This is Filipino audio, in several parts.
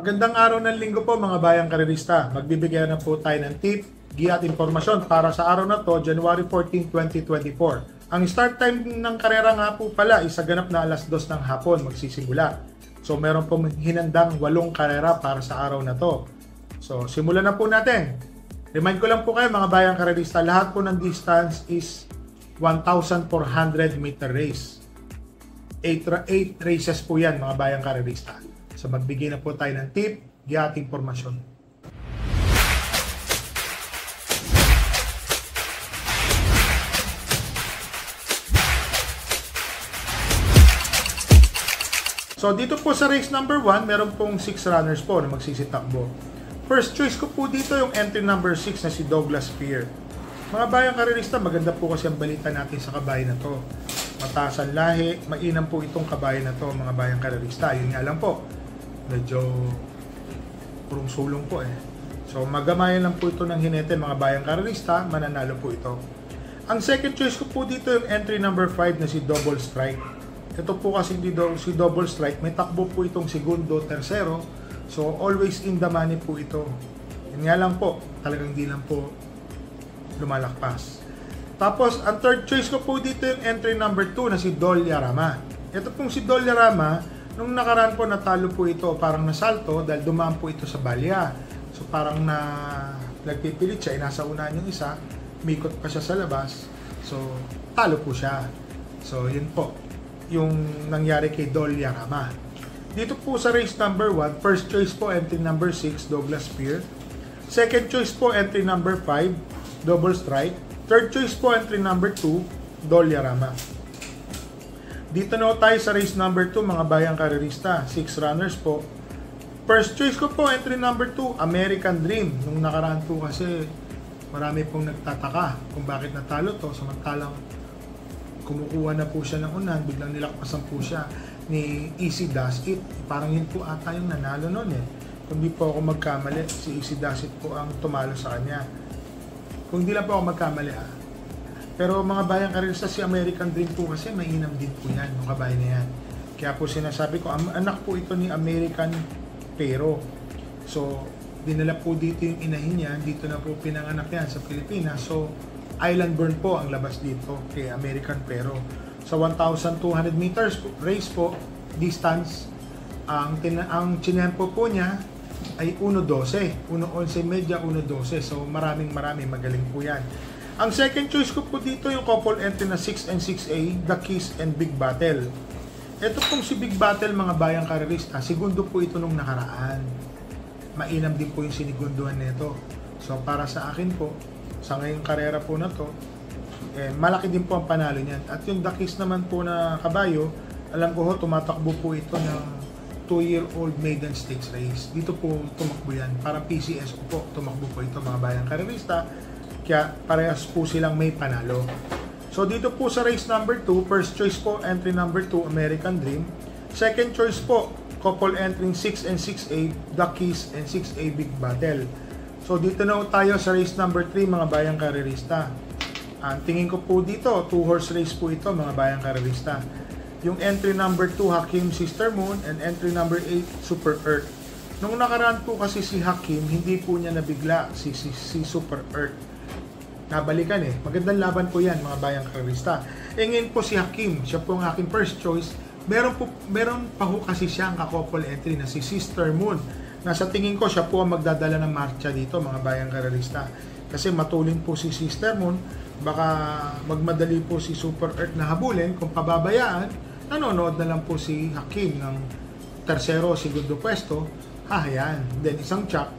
Magandang araw ng linggo po mga bayang karerista. Magbibigay na po tayo ng tip, giya at informasyon para sa araw na to, January 14, 2024. Ang start time ng karera nga po pala is sa ganap na alas 2 ng hapon magsisimula. So meron pong hinandang 8 karera para sa araw na to. So simulan na po natin. Remind ko lang po kayo mga bayang karerista, lahat po ng distance is 1,400 meter race. 8 races po yan mga bayang karerista. So magbigay na po tayo ng tip, giya at impormasyon. So dito po sa race number 1, meron pong 6 runners po na magsisitakbo. First choice ko po dito yung entry number 6 na si Douglas Fear. Mga bayang karerista, maganda po kasi ang balita natin sa kabayo na to. Mataas ang lahi, mainam po itong kabayo na to mga bayang karerista. Yun nga lang po, medyo purong sulong po eh. So magamayan lang po ito ng hinete mga bayang karerista, mananalo po ito. Ang second choice ko po dito yung entry number 5 na si Double Strike. Ito po kasi si Double Strike, may takbo po itong segundo, tersero. So always in the money po ito. Yun nga lang po, talagang di lang po lumalakpas. Tapos ang third choice ko po dito yung entry number 2 na si Dollarama. Ito pong si Dollarama, nung nakaraan po natalo po ito, parang nasalto dahil dumaan po ito sa balya. So parang nagpipilit siya, nasa unahan yung isa, mikot pa siya sa labas. So talo po siya. So yun po yung nangyari kay Dollarama. Dito po sa race number 1, first choice po entry number 6, Douglas Fear. Second choice po entry number 5, Double Strike. Third choice po entry number 2, Dollarama. Dito na tayo sa race number 2 mga bayang karerista, 6 runners po. First choice ko po entry number 2, American Dream. Nung nakaraan po kasi marami pong nagtataka kung bakit natalo to, samantalang kumukuha na po siya ng unan, biglang nilakpasan po siya ni Easy Does It. Parang yun po ata yung nanalo nun eh. Kung di po ako magkamali, si Easy Does It po ang tumalo sa kanya. Kung di lang po ako magkamali Pero mga bayang karerista, si American Dream po kasi mainam din po yan, yung kabayan na yan. Kaya po sinasabi ko, anak po ito ni American Pero. So, dinala po dito yung inahin niya, dito na po pinanganak yan sa Pilipinas. So, island born po ang labas dito kay American Pero. Sa 1,200 meters race po, distance, ang chinempo po niya ay 1.12, 1.11 media, 1.12. So, maraming magaling po yan. Ang second choice ko po dito yung couple entry na 6 and 6A, The Kiss and Big Battle. Ito pong si Big Battle mga bayang karerista, segundo po ito nung nakaraan. Mainam din po yung sinigunduhan nito. So para sa akin po, sa ngayong karera po na to, malaki din po ang panalo niyan. At yung The Kiss naman po na kabayo, alam ko ho, tumatakbo po ito ng 2-year-old maiden stakes race. Dito po tumakbo yan. Parang PCS po, tumakbo po ito mga bayang karerista. Kaya parehas po silang may panalo. So dito po sa race number 2, first choice po entry number 2, American Dream. Second choice po, couple entering 6 and 6A, The Kiss and 6A Big Battle. So dito na tayo sa race number 3 mga bayang karerista. Ang tingin ko po dito, 2-horse race po ito mga bayang karerista. Yung entry number 2, Hakim Sister Moon, and entry number 8, Super Earth. Nung nakaraan po kasi si Hakim, hindi po niya nabigla si Super Earth. Nabalikan eh. Magandang laban po yan mga bayang karerista. Ngayon po si Hakim, siya po ang aking first choice. Meron pa ho kasi siya ang couple entry na si Sister Moon. Nasa tingin ko siya po ang magdadala ng marcha dito mga bayang karerista. Kasi matulin po si Sister Moon, baka magmadali po si Super Earth na habulin. Kung pababayaan, nanonood na lang po si Hakim ng tersero o segundo pwesto. Hahayan. Then isang chop,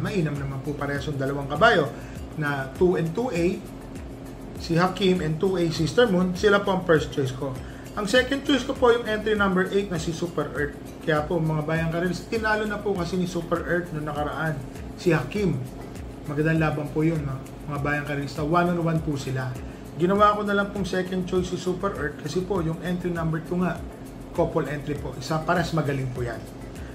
mainam naman po parehas yung dalawang kabayo na 2 and 2A, si Hakim and 2A Sister Moon, sila po ang first choice ko. Ang second choice ko po yung entry number 8 na si Super Earth. Kaya po mga bayang karerista, tinalo na po kasi ni Super Earth noong nakaraan, si Hakim. Magandang laban po yun mga bayang karerista, 1-on-1 po sila. Ginawa ko na lang pong second choice si Super Earth kasi po yung entry number 2 nga, couple entry po, isa pares magaling po yan.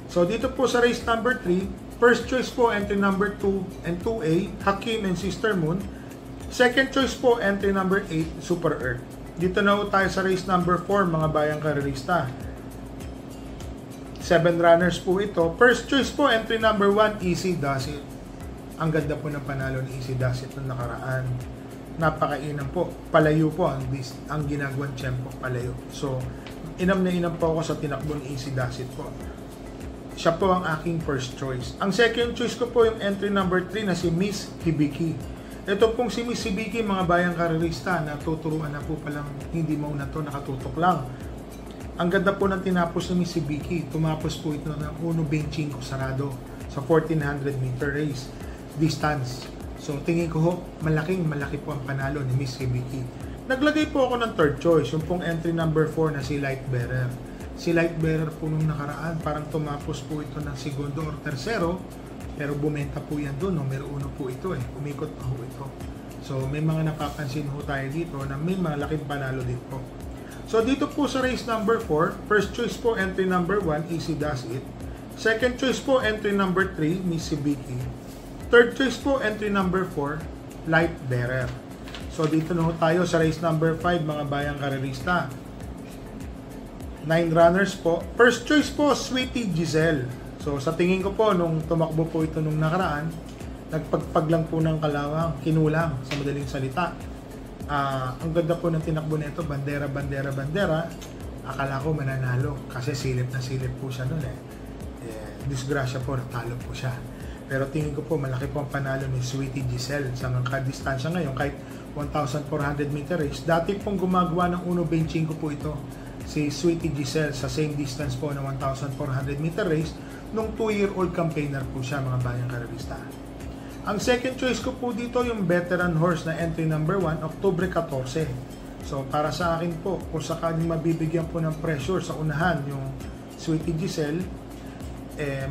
So dito po sa race number 3, first choice po, entry number 2 and 2A, Hakim and Sister Moon. Second choice po, entry number 8, Super Earth. Dito na tayo sa race number 4, mga bayang karerista. 7 runners po ito. First choice po, entry number 1, Easy Does It. Ang ganda po ng panalo ni Easy Does It nung nakaraan. Napakainam po. Palayo po ang ginagawang tiyempo, palayo. So, inam na inam po ako sa tinakbo ni Easy Does It po. Siya po ang aking first choice. Ang second choice ko po yung entry number 3 na si Miss Hibiki. Ito pong si Miss Hibiki, mga bayang karerista, natuturuan na po palang hindi mauna to, nakatutok lang. Ang ganda po ng tinapos ni Miss Hibiki. Tumapos po ito ng 1.25 sarado sa 1400 meter race distance. So tingin ko ho, malaki po ang panalo ni Miss Hibiki. Naglagay po ako ng third choice, yung pong entry number 4 na si Lightbearer. Si Lightbearer po nung nakaraan, parang tumapos po ito ng segundo or tersero, pero bumenta po yan doon, numero 1 po ito umikot pa ho ito. So may mga napapansin ho tayo dito na may malaking panalo din po. So dito po sa race number 4, first choice po entry number 1, Easy Does It. Second choice po entry number 3, Miss Hibiki. Third choice po entry number 4, Lightbearer. So dito na ho tayo sa race number 5, mga bayang karerista. 9 runners po. First choice po, Sweetie Giselle. So sa tingin ko po, nung tumakbo po ito nung nakaraan, nagpagpag lang po ng kalawang, kinulang sa madaling salita. Ang ganda po ng tinakbo nito, bandera. Akala ko mananalo kasi silip na silip po siya noon disgrasya po, natalo po siya. Pero tingin ko po, malaki po ang panalo ni Sweetie Giselle sa mga distansya ngayon, kahit 1,400 meter race. Dati pong gumagawa ng 1.25 po ito, si Sweetie Giselle, sa same distance po ng 1,400 meter race, nung 2-year-old campaigner po siya, mga bayang karerista. Ang second choice ko po dito, yung veteran horse na entry number 1, Octubre 14. So, para sa akin po, kung sakaling mabibigyan po ng pressure sa unahan, yung Sweetie Giselle,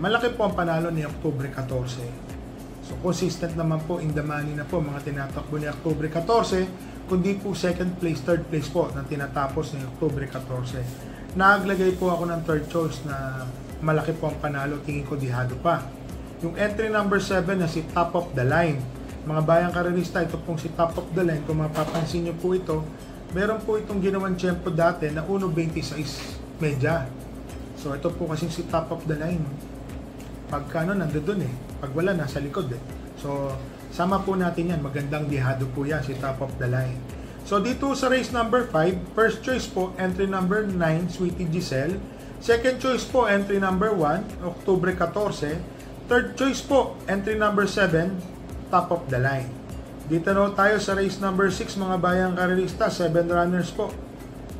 malaki po ang panalo ni Octubre 14. So, consistent naman po, in the money na po, mga tinatakbo ni Octubre 14, kundi po second place, third place po, na tinatapos ni Octubre 14. Naglagay po ako ng third choice na malaki po ang panalo, tingin ko dihado pa. Yung entry number 7 na si Top of the Line. Mga bayang karerista, ito pong si Top of the Line, kung mapapansin nyo po ito, meron po itong ginawang tiyempo dati na 1.26 medya. So ito po kasi si Top of the Line. Pagka nandoon pag wala, nasa likod So sama po natin yan, magandang dihado po yan si Top of the Line. So dito sa race number 5, first choice po, entry number 9, Sweetie Giselle. Second choice po, entry number 1, Octubre 14. Third choice po, entry number 7, Top of the Line. Dito na tayo sa race number 6, mga bayang karerista, 7 runners po.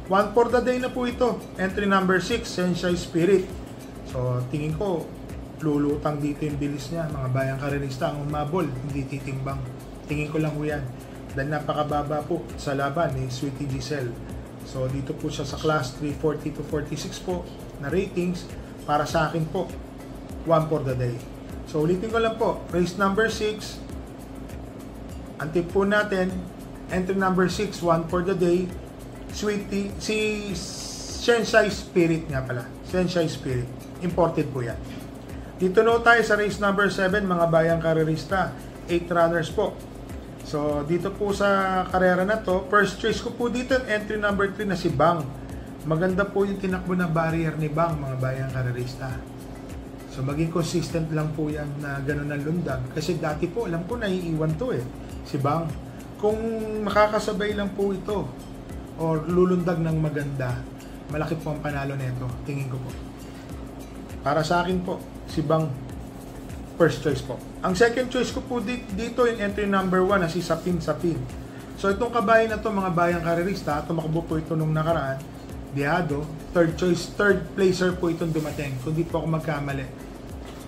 1 for the day na po ito. Entry number 6, Senshai Spirit. So, tingin ko, lulutang dito yung bilis niya. Mga bayang karerista, ang umabol, hindi titimbang. Tingin ko lang po yan. Dahil napakababa po sa laban ni Sweetie Giselle. So, dito po siya sa class 340 to 46 po na ratings. Para sa akin po, 1 for the day. So, ulitin ko lang po, race number 6, ang tip po natin, entry number 6, 1 for the day, Sweetie, si Senshai Spirit nga pala, Senshai Spirit, imported po yan. Dito na tayo sa race number 7, mga bayang karerista, 8 runners po. So, dito po sa karera na to, first choice ko po dito, entry number 3 na si Bang. Maganda po yung tinakbo na barrier ni Bang, mga bayang karerista. So, maging consistent lang po yan na gano'n ang lundag. Kasi dati po, alam ko, naiiwan to si Bang. Kung makakasabay lang po ito, or lulundag ng maganda, malaki po ang panalo nito, tingin ko po. Para sa akin po, si Bang, first choice po. Ang second choice ko po dito, yung entry number 1 na si Sapin. So, itong kabayan na to, mga bayang karerista, tumakbo po ito nung nakaraan, dihado, third choice, third placer po itong dumating. Kung di po ako magkamali,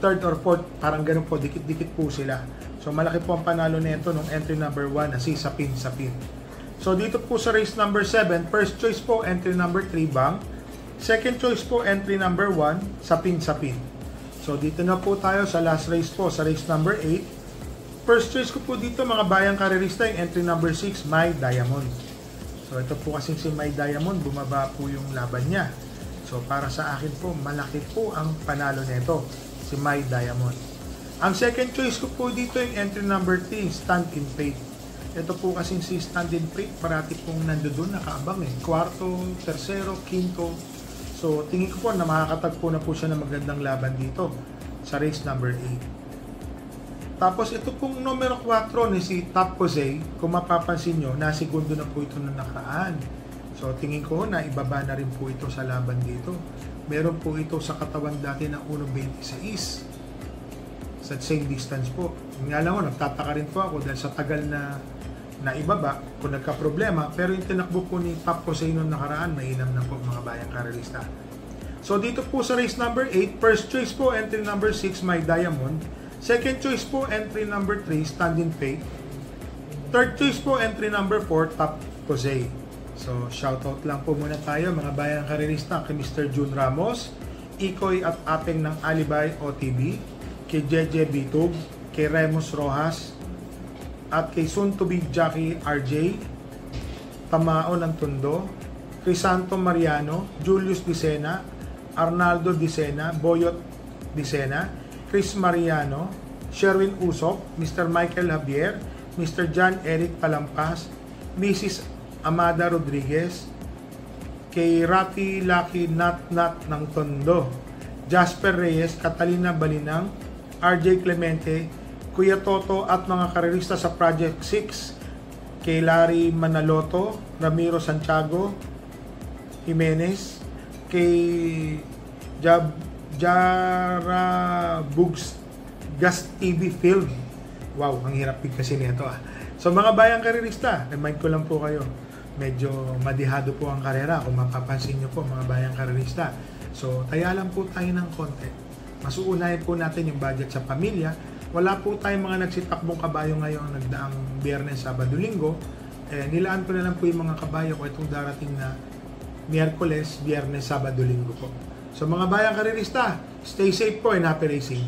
third or fourth, parang ganun po, dikit-dikit po sila. So malaki po ang panalo nito nung entry number 1 na si Sapin. So dito po sa race number 7, first choice po, entry number 3, Bang. Second choice po, entry number 1, Sapin. So dito na po tayo sa last race po, sa race number 8. First choice ko po dito, mga bayang karerista, yung entry number 6, My Diamond. So ito po kasing si My Diamond, bumaba po yung laban niya. So para sa akin po, malaki po ang panalo nito, si My Diamond. Ang second choice ko po dito yung entry number 3, Stand in Faith. Ito po kasing si Stand in Faith, parati pong nandoon nakaabang Kwarto, tersero, quinto. So, tingin ko po na makakatagpo na po siya ng magandang laban dito sa race number 8. Tapos, ito pong numero 4 ni si Top Jose, kung mapapansin nyo, nasigundo na po ito na nakaraan. So, tingin ko na ibaba na rin po ito sa laban dito. Meron po ito sa katawan dati ng 1.26 sa same distance po. Nga lang ko, nagtataka rin po ako dahil sa tagal na ibaba, kung nagka-problema, pero yung tinakbo po ni Top Jose noong nakaraan, mainam na po mga bayang karerista. So dito po sa race number 8, first choice po, entry number 6, My Diamond. Second choice po, entry number 3, Stand in Faith. Third choice po, entry number 4, Top Jose. So shoutout lang po muna tayo mga bayang karerista kay Mr. June Ramos, Ikoy at Apeng ng Alibay OTB, kay JJ Bitug, kay Remus Rojas, at kay soon-to-be Jackie RJ, Tamao ng Tondo, Crisanto Mariano, Julius Dicena, Arnaldo Dicena, Boyot Dicena, Chris Mariano, Sherwin Usop, Mr. Michael Javier, Mr. John Eric Palampas, Mrs. Amada Rodriguez, kay Rafi Lucky Nat ng Tondo, Jasper Reyes, Catalina Balinang, RJ Clemente, Kuya Toto at mga karerista sa Project 6, kay Larry Manaloto, Ramiro Santiago Jimenez, kay Jara Bugs Gas TV Field. Wow, ang hirap kasi nito So mga bayang karerista, remind ko lang po kayo, medyo madihado po ang karera kung mapapansin nyo po mga bayang karerista. So taya lang po tayo ng konti. Mas uunahin po natin yung budget sa pamilya. Wala po tayong mga nagsitakbong kabayo ngayong nagdaang Biyernes, Sabado, Linggo. Nilaan ko na lang po yung mga kabayo ko itong darating na Miyerkules, Biyernes, Sabado, Linggo po. So mga bayang karerista, stay safe po and happy racing.